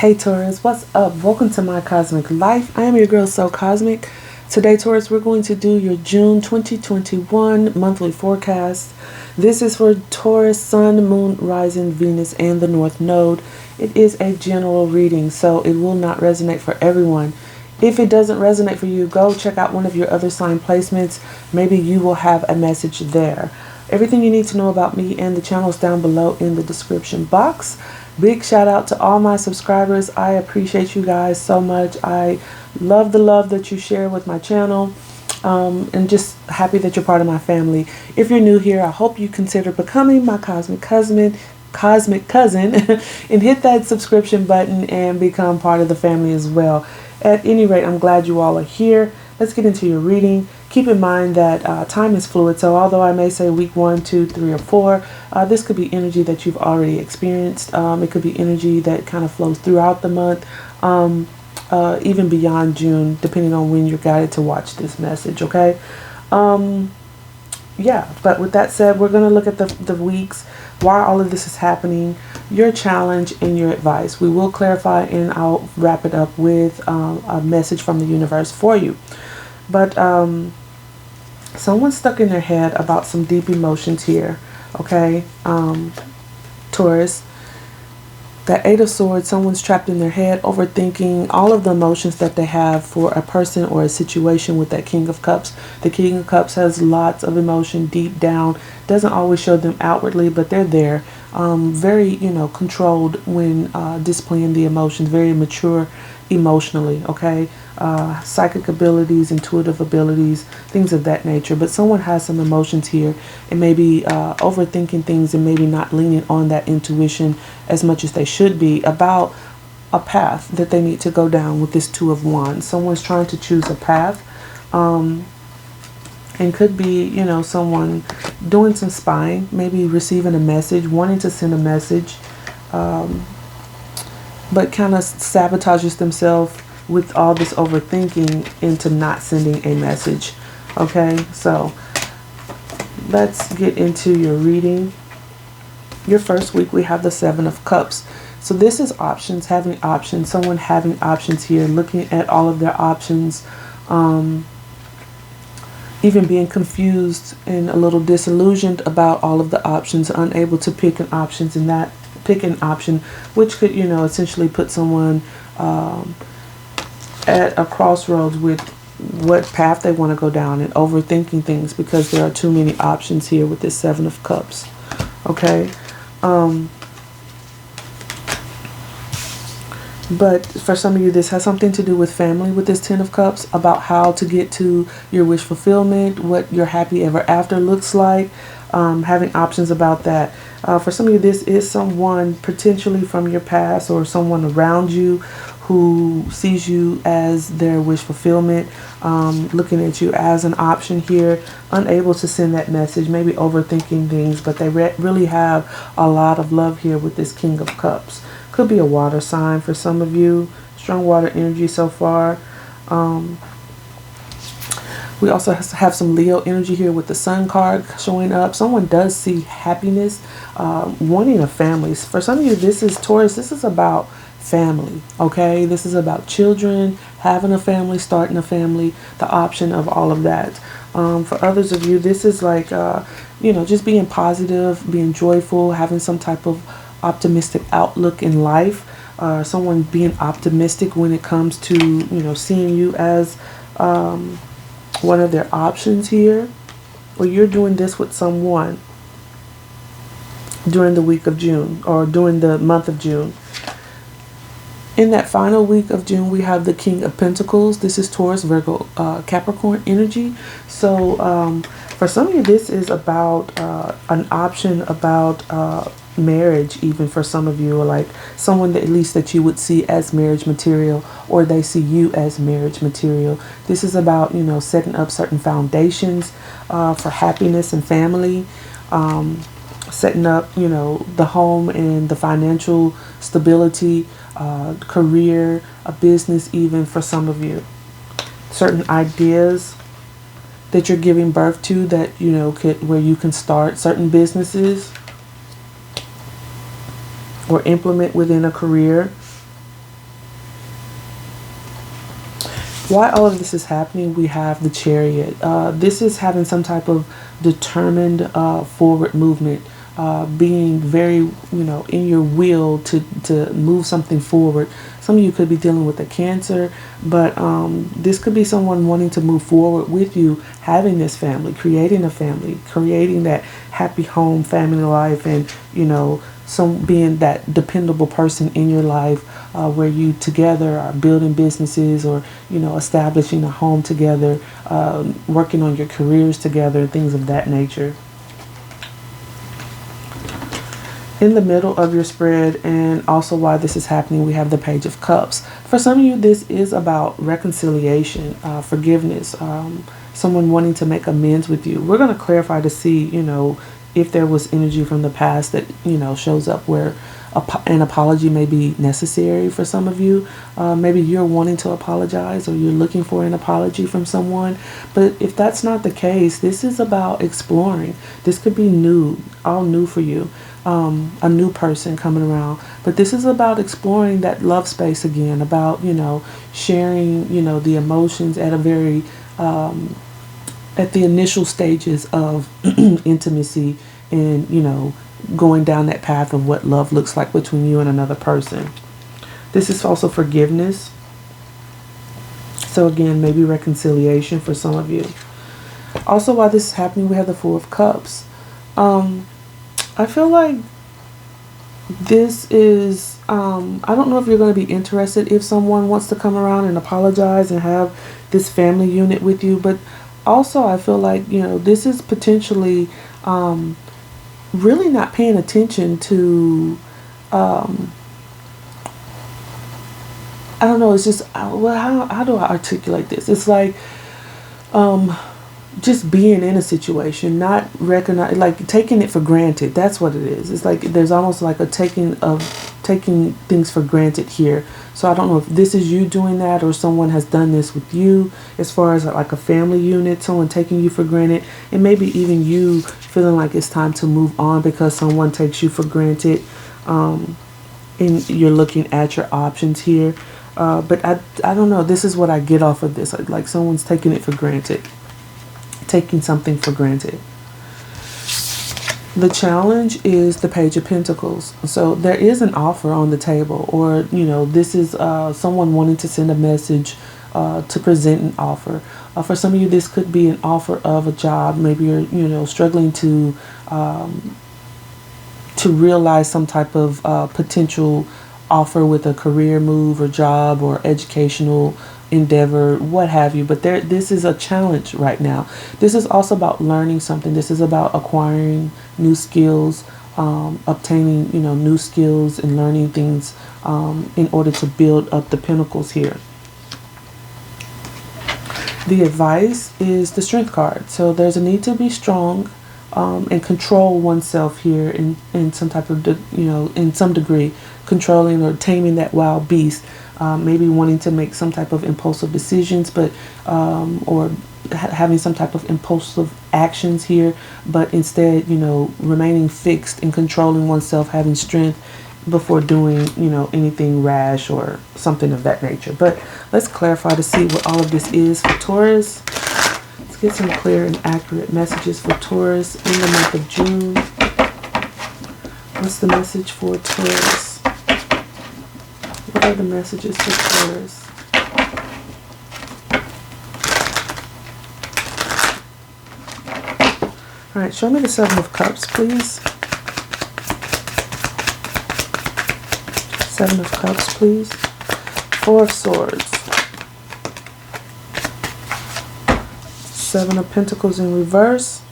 Hey Taurus, what's up? Welcome to my Cosmic Life. I am your girl, So Cosmic. Today, Taurus, we're going to do your June 2021 monthly forecast. This is for Taurus, Sun, Moon, Rising, Venus, and the North Node. It is a general reading, so it will not resonate for everyone. If it doesn't resonate for you, go check out one of your other sign placements. Maybe you will have a message there. Everything you need to know about me and the channels down below in the description box. Big shout out to all my subscribers. I appreciate you guys so much. I love the love that you share with my channel. And just happy that you're part of my family. If you're new here, I hope you consider becoming my cosmic cousin and hit that subscription button and become part of the family as well. At any rate, I'm glad you all are here. Let's get into your reading. Keep in mind that time is fluid, so although I may say week 1, 2, 3, or 4, this could be energy that you've already experienced. It could be energy that kind of flows throughout the month, even beyond June, depending on when you're guided to watch this message, okay? Yeah, but with that said, we're going to look at the weeks, why all of this is happening, your challenge, and your advice. We will clarify, and I'll wrap it up with a message from the universe for you. But someone's stuck in their head about some deep emotions here, okay? Taurus, that Eight of Swords, someone's trapped in their head, overthinking all of the emotions that they have for a person or a situation with that King of Cups. The King of Cups has lots of emotion deep down, doesn't always show them outwardly, but they're there. Very, controlled when displaying the emotions, very mature emotionally, okay? Psychic abilities, intuitive abilities, things of that nature. But someone has some emotions here and maybe overthinking things and maybe not leaning on that intuition as much as they should be about a path that they need to go down with this Two of Wands. Someone's trying to choose a path, and could be, someone doing some spying, maybe receiving a message, wanting to send a message, but kind of sabotages themselves with all this overthinking into not sending a message. Okay, so let's get into your reading. Your first week, we have the Seven of Cups. So this is options, having options, someone having options here, looking at all of their options, even being confused and a little disillusioned about all of the options, unable to pick an options, and that pick an option, which could, essentially put someone at a crossroads with what path they want to go down and overthinking things because there are too many options here with this Seven of Cups. Okay. But for some of you, this has something to do with family with this Ten of Cups, about how to get to your wish fulfillment, what your happy ever after looks like, having options about that. For some of you, this is someone potentially from your past or someone around you who sees you as their wish fulfillment, looking at you as an option here, unable to send that message, maybe overthinking things, but they really have a lot of love here with this King of Cups. Could be a water sign for some of you, strong water energy so far. We also have some Leo energy here with the Sun card showing up. Someone does see happiness, wanting a family. For some of you, this is Taurus, this is about family, okay? This is about children, having a family, starting a family, the option of all of that. For others of you, this is like, just being positive, being joyful, having some type of optimistic outlook in life. Someone being optimistic when it comes to, seeing you as one of their options here. Or you're doing this with someone during the week of June or during the month of June. In that final week of June, we have the King of Pentacles. This is Taurus, Virgo, Capricorn energy. So for some of you, this is about an option about marriage, even for some of you, or like someone that at least that you would see as marriage material, or they see you as marriage material. This is about, setting up certain foundations for happiness and family, setting up, the home and the financial stability, career, a business, even for some of you. Certain ideas that you're giving birth to that, where you can start certain businesses or implement within a career. Why all of this is happening, we have the Chariot. This is having some type of determined forward movement, being very, in your will to move something forward. Some of you could be dealing with a Cancer, but this could be someone wanting to move forward with you, having this family, creating a family, creating that happy home, family life, and, some being that dependable person in your life, where you together are building businesses, or establishing a home together, working on your careers together, things of that nature. In the middle of your spread, and also why this is happening, we have the Page of Cups. For some of you, this is about reconciliation, forgiveness, someone wanting to make amends with you. We're going to clarify to see, if there was energy from the past that, shows up where an apology may be necessary for some of you. Maybe you're wanting to apologize, or you're looking for an apology from someone. But if that's not the case, this is about exploring. This could be new, all new for you. A new person coming around. But this is about exploring that love space again, about, sharing, the emotions at a very, at the initial stages of intimacy, and, going down that path of what love looks like between you and another person. This is also forgiveness. So again, maybe reconciliation for some of you. Also, while this is happening, we have the Four of Cups. I feel like this is, I don't know if you're going to be interested if someone wants to come around and apologize and have this family unit with you. But also, I feel like, this is potentially really not paying attention to, I don't know, it's just, well, how do I articulate this? It's like, just being in a situation, not recognize, like taking it for granted. That's what it is. It's like there's almost like a taking things for granted here. So I don't know if this is you doing that, or someone has done this with you, as far as like a family unit, someone taking you for granted, and maybe even you feeling like it's time to move on because someone takes you for granted, and you're looking at your options here. But I don't know. This is what I get off of this. Like someone's taking it for granted. Taking something for granted. The challenge is the Page of Pentacles. So there is an offer on the table, or this is someone wanting to send a message, to present an offer. For some of you, this could be an offer of a job. Maybe you're struggling to realize some type of potential offer with a career move or job or educational endeavor, what have you. But this is a challenge right now. This is also about learning something. This is about acquiring new skills, obtaining new skills, and learning things in order to build up the pentacles here. The advice is the Strength card. So there's a need to be strong, and control oneself here in some type of in some degree, controlling or taming that wild beast. Maybe wanting to make some type of impulsive decisions, but or having some type of impulsive actions here, but instead, remaining fixed and controlling oneself, having strength before doing, anything rash or something of that nature. But let's clarify to see what all of this is for Taurus. Let's get some clear and accurate messages for Taurus in the month of June. What's the message for Taurus? What are the messages for Taurus? All right, show me the Seven of Cups, please. Seven of Cups, please. Four of Swords. Seven of Pentacles in reverse.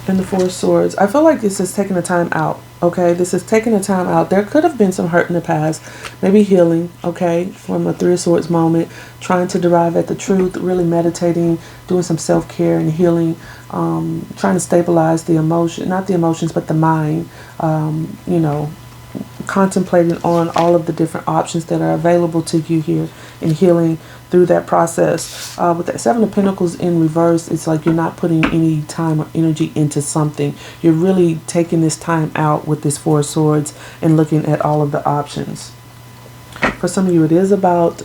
And the Four of Swords. I feel like this is taking a time out. Okay, this is taking a time out. There could have been some hurt in the past, maybe healing, okay, from a Three of Swords moment, trying to derive at the truth, really meditating, doing some self-care and healing, trying to stabilize the emotion, not the emotions, but the mind, contemplating on all of the different options that are available to you here in healing through that process. With that Seven of Pentacles in reverse, it's like you're not putting any time or energy into something. You're really taking this time out with this Four of Swords and looking at all of the options. For some of you, it is about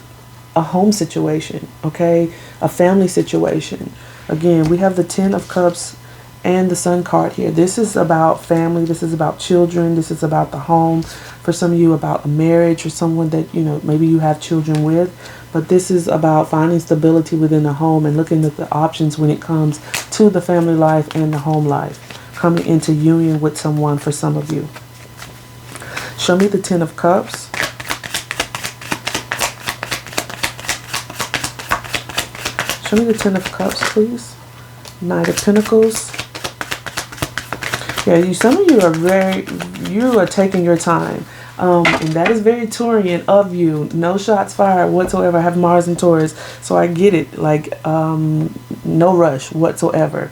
a home situation, okay? A family situation. Again, we have the Ten of Cups and the Sun card here. This is about family. This is about children. This is about the home. For some of you, about a marriage or someone that, you know, maybe you have children with. But this is about finding stability within the home and looking at the options when it comes to the family life and the home life. Coming into union with someone for some of you. Show me the Ten of Cups. Show me the Ten of Cups, please. Knight of Pentacles. Yeah, some of you are taking your time. And that is very Taurian of you. No shots fired whatsoever. I have Mars and Taurus, so I get it. Like, no rush whatsoever.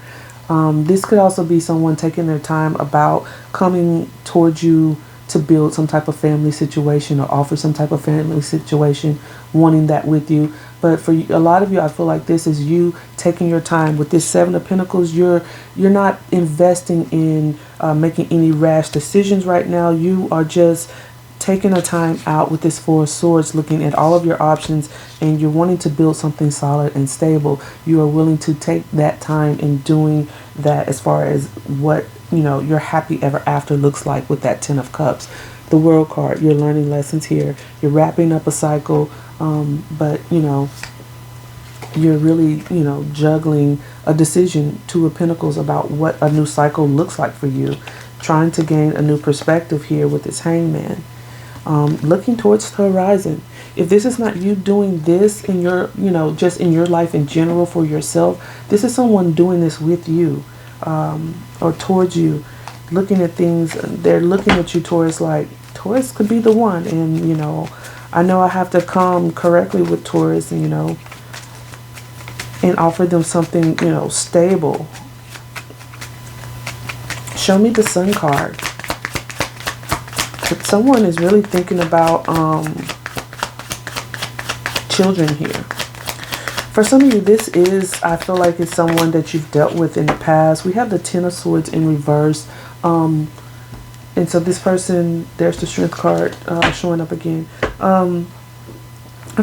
This could also be someone taking their time about coming towards you to build some type of family situation or offer some type of family situation, wanting that with you. But for a lot of you, I feel like this is you taking your time. With this Seven of Pentacles, you're not investing in making any rash decisions right now. You are just taking a time out with this Four of Swords, looking at all of your options, and you're wanting to build something solid and stable. You are willing to take that time in doing that as far as what, you know, your happy ever after looks like with that Ten of Cups. The World card, you're learning lessons here. You're wrapping up a cycle, but, you know, you're really, you know, juggling a decision, Two of Pentacles, about what a new cycle looks like for you. Trying to gain a new perspective here with this Hangman. Looking towards the horizon. If this is not you doing this in your, you know, just in your life in general for yourself, this is someone doing this with you, or towards you, looking at things. They're looking at you, Taurus, like Taurus could be the one. And, you know, I know I have to come correctly with Taurus, you know, and offer them something, you know, stable. Show me the Sun card. But someone is really thinking about children here. For some of you, this is, I feel like it's someone that you've dealt with in the past. We have the Ten of Swords in reverse. And so this person, there's the Strength card showing up again. I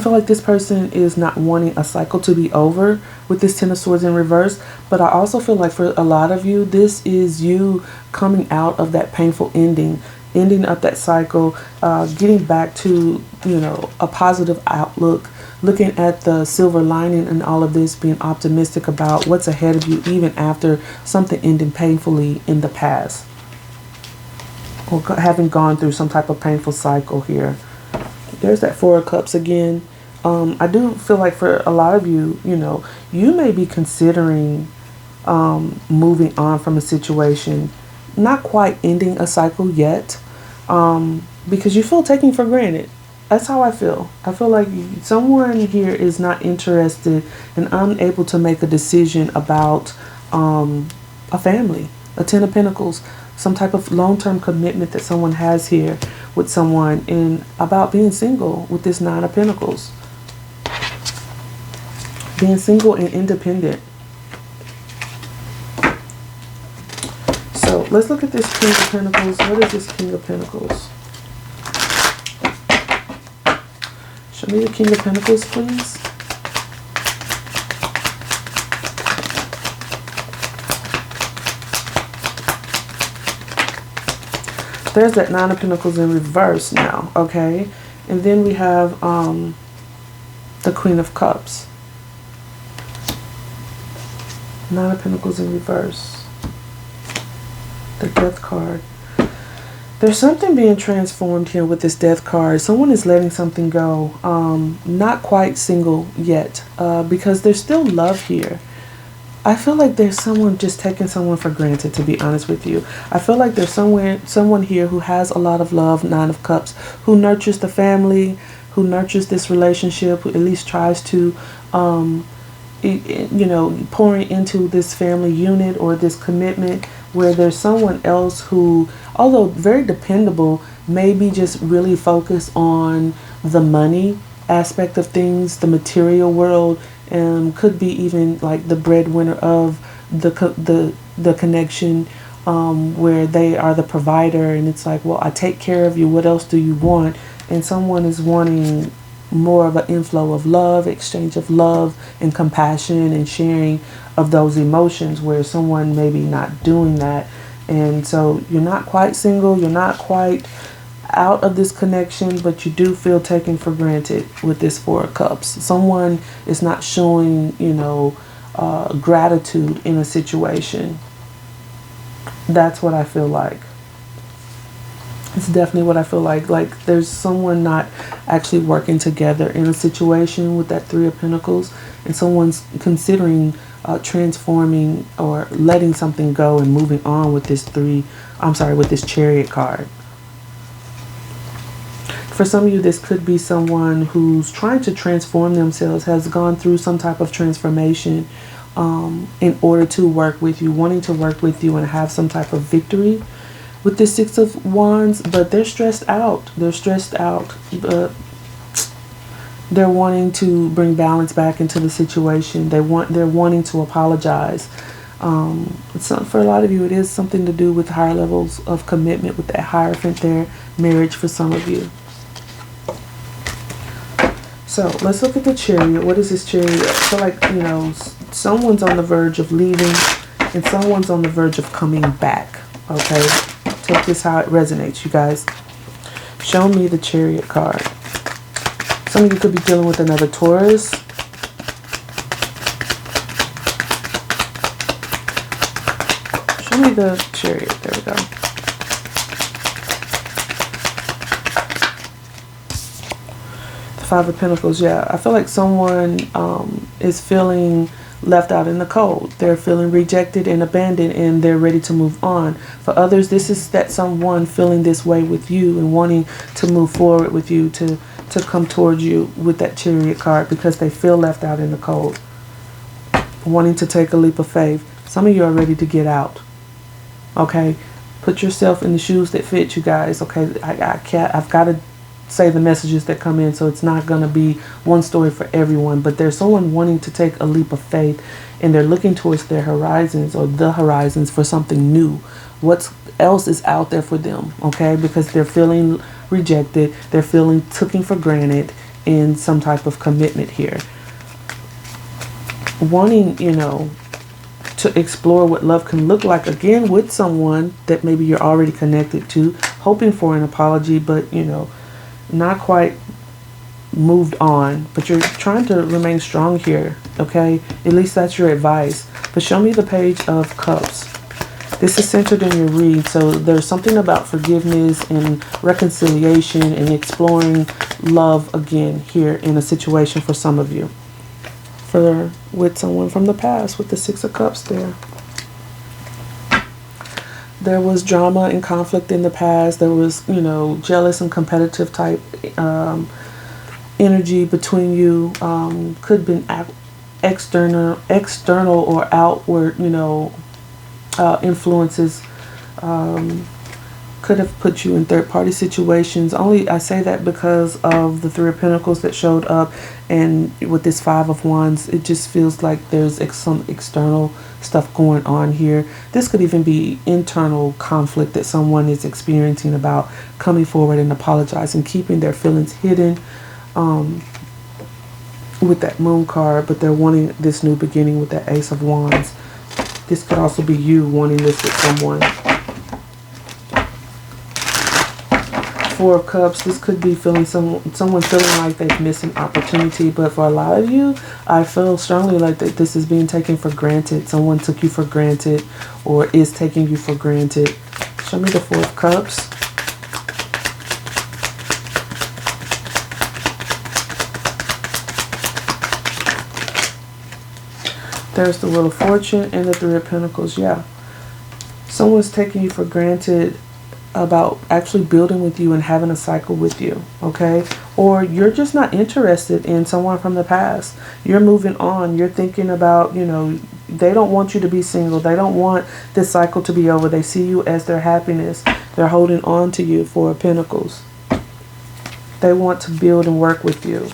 feel like this person is not wanting a cycle to be over with this Ten of Swords in reverse. But I also feel like for a lot of you, this is you coming out of that painful ending up that cycle, getting back to, you know, a positive outlook, looking at the silver lining and all of this, being optimistic about what's ahead of you, even after something ending painfully in the past, or having gone through some type of painful cycle here. There's that Four of Cups again. I do feel like for a lot of you, you know, you may be considering moving on from a situation, not quite ending a cycle yet, because you feel taken for granted. That's how I feel. I feel like someone here is not interested and unable to make a decision about a family, a Ten of Pentacles, some type of long-term commitment that someone has here with someone, and about being single with this Nine of Pentacles. Being single and independent. So let's look at this King of Pentacles. What is this King of Pentacles? Show me the King of Pentacles, please. There's that Nine of Pentacles in reverse now, okay? And then we have the Queen of Cups. Nine of Pentacles in reverse. The Death card. There's something being transformed here with this Death card. Someone is letting something go. Not quite single yet, because there's still love here. I feel like there's someone just taking someone for granted, to be honest with you. I feel like there's someone here who has a lot of love, Nine of Cups, who nurtures the family, who nurtures this relationship, who at least tries to, you know, pouring into this family unit or this commitment, where there's someone else who, although very dependable, maybe just really focused on the money aspect of things, the material world, and could be even like the breadwinner of the connection, where they are the provider, and it's like, well, I take care of you, what else do you want? And someone is wanting more of an inflow of love, exchange of love and compassion and sharing of those emotions, where someone maybe not doing that. And so you're not quite single, you're not quite out of this connection, but you do feel taken for granted with this Four of Cups. Someone is not showing, gratitude in a situation. That's what I feel like. It's definitely what I feel like. Like there's someone not actually working together in a situation with that Three of Pentacles, and someone's considering transforming or letting something go and moving on with this with this Chariot card. For some of you, this could be someone who's trying to transform themselves, has gone through some type of transformation in order to work with you, wanting to work with you and have some type of victory with the Six of Wands, but they're stressed out. They're stressed out. They're wanting to bring balance back into the situation. They're wanting to apologize. For a lot of you, it is something to do with higher levels of commitment with that Hierophant there, marriage for some of you. So let's look at the Chariot. What is this Chariot? I feel like, someone's on the verge of leaving and someone's on the verge of coming back. Okay? Take this how it resonates, you guys. Show me the Chariot card. Some of you could be dealing with another Taurus. Show me the Chariot. There we go. Five of Pentacles, yeah. I feel like someone is feeling left out in the cold. They're feeling rejected and abandoned, and they're ready to move on. For others, this is that someone feeling this way with you and wanting to move forward with you, to come towards you with that Chariot card, because they feel left out in the cold, wanting to take a leap of faith. Some of you are ready to get out. Okay? Put yourself in the shoes that fit, you guys. Okay? I've got to say the messages that come in, so it's not going to be one story for everyone, but there's someone wanting to take a leap of faith, and they're looking towards their horizons, or the horizons, for something new. What else is out there for them? Okay, because they're feeling rejected, they're feeling taken for granted in some type of commitment here, wanting to explore what love can look like again with someone that maybe you're already connected to, hoping for an apology, but not quite moved on, but you're trying to remain strong here. Okay, at least that's your advice. But show me the Page of Cups. This is centered in your read, so there's something about forgiveness and reconciliation and exploring love again here in a situation for some of you, with someone from the past with the Six of Cups there. There was drama and conflict in the past. There was, jealous and competitive type energy between you. Could have been external or outward, influences. Could have put you in third-party situations. I say that because of the Three of Pentacles that showed up, and with this Five of Wands, it just feels like there's some external stuff going on here. This could even be internal conflict that someone is experiencing about coming forward and apologizing, keeping their feelings hidden with that Moon card, but they're wanting this new beginning with that Ace of Wands. This could also be you wanting this with someone. Four of Cups, this could be feeling someone feeling like they've missed an opportunity, but for a lot of you, I feel strongly like that this is being taken for granted. Someone took you for granted or is taking you for granted. Show me the Four of Cups. There's the Wheel of Fortune and the Three of Pentacles. Yeah, someone's taking you for granted about actually building with you and having a cycle with you, okay? Or you're just not interested in someone from the past. You're moving on. You're thinking about, they don't want you to be single. They don't want this cycle to be over. They see you as their happiness. They're holding on to you, Four of Pentacles. They want to build and work with you.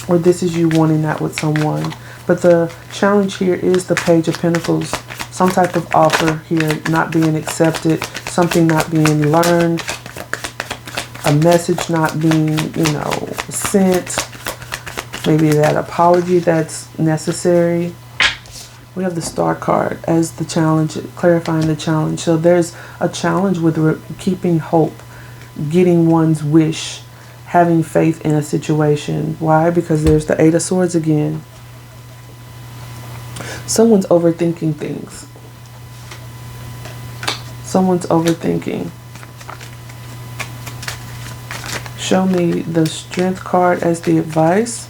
Or this is you wanting that with someone. But the challenge here is the Page of Pentacles. Some type of offer here not being accepted, something not being learned, a message not being, sent. Maybe that apology that's necessary. We have the Star card as the challenge, clarifying the challenge. So there's a challenge with keeping hope, getting one's wish, having faith in a situation. Why? Because there's the Eight of Swords again. Someone's overthinking things. Someone's overthinking. Show me the Strength card as the advice.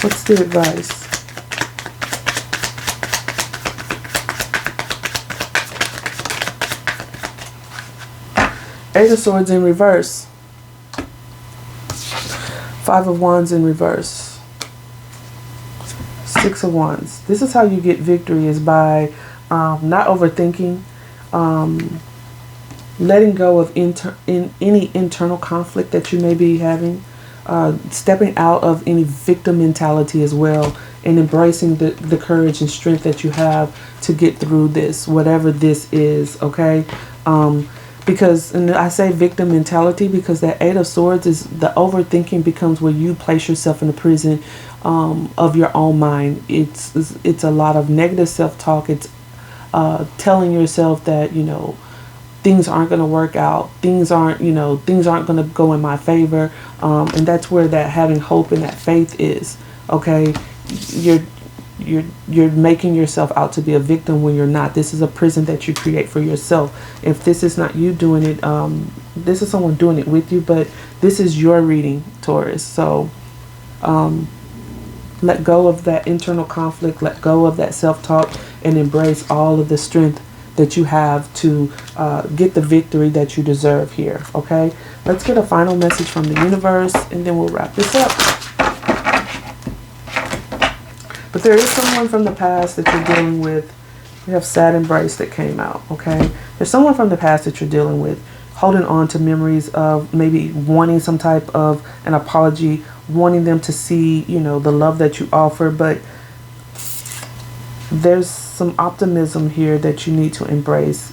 What's the advice? Eight of Swords in reverse. Five of Wands in reverse. Six of Wands. This is how you get victory, is by not overthinking, letting go of any internal conflict that you may be having, stepping out of any victim mentality as well, and embracing the courage and strength that you have to get through this, whatever this is, okay? Because, and I say victim mentality because that Eight of Swords is the overthinking becomes where you place yourself in a prison of your own mind. It's a lot of negative self-talk. It's telling yourself that, things aren't going to work out. Things aren't going to go in my favor. And that's where that having hope and that faith is. Okay. You're making yourself out to be a victim when you're not. This is a prison that you create for yourself. If this is not you doing it, this is someone doing it with you, but this is your reading, Taurus. So, let go of that internal conflict, let go of that self-talk, and embrace all of the strength that you have to get the victory that you deserve here, okay? Let's get a final message from the universe, and then we'll wrap this up. But there is someone from the past that you're dealing with. We have Sad Embrace that came out, okay? There's someone from the past that you're dealing with, holding on to memories of maybe wanting some type of an apology, wanting them to see, the love that you offer, but there's some optimism here that you need to embrace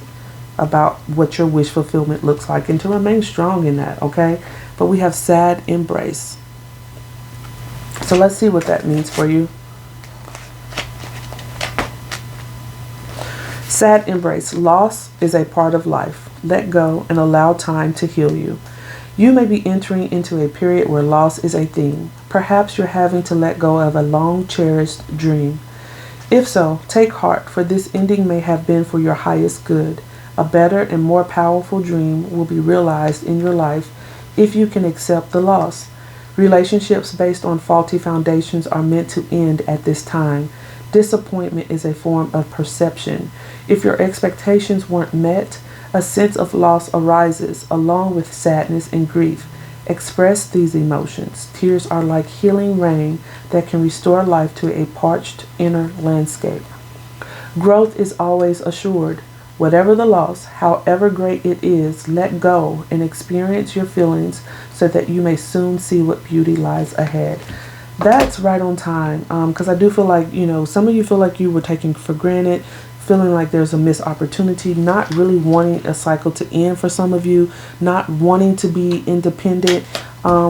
about what your wish fulfillment looks like and to remain strong in that, okay? But we have Sad Embrace. So let's see what that means for you. Sad Embrace. Loss is a part of life. Let go and allow time to heal you. You may be entering into a period where loss is a theme. Perhaps you're having to let go of a long cherished dream. If so, take heart, for this ending may have been for your highest good. A better and more powerful dream will be realized in your life if you can accept the loss. Relationships based on faulty foundations are meant to end at this time. Disappointment is a form of perception. If your expectations weren't met, a sense of loss arises along with sadness and grief. Express these emotions. Tears are like healing rain that can restore life to a parched inner landscape. Growth is always assured. Whatever the loss, however great it is, let go and experience your feelings so that you may soon see what beauty lies ahead. That's right on time, because I do feel like, some of you feel like you were taken for granted, feeling like there's a missed opportunity, not really wanting a cycle to end for some of you, not wanting to be independent,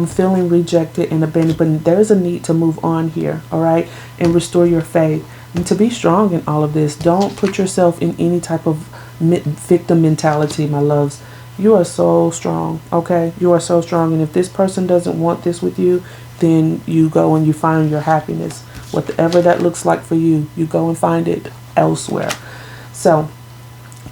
feeling rejected and abandoned. But there's a need to move on here, all right, and restore your faith. And to be strong in all of this, don't put yourself in any type of victim mentality, my loves. You are so strong, okay? You are so strong. And if this person doesn't want this with you, then you go and you find your happiness. Whatever that looks like for you, you go and find it elsewhere. So,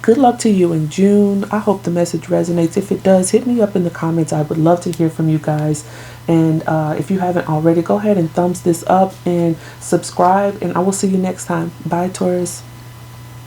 good luck to you in June. I hope the message resonates. If it does, hit me up in the comments. I would love to hear from you guys. And if you haven't already, go ahead and thumbs this up and subscribe. And I will see you next time. Bye, Taurus.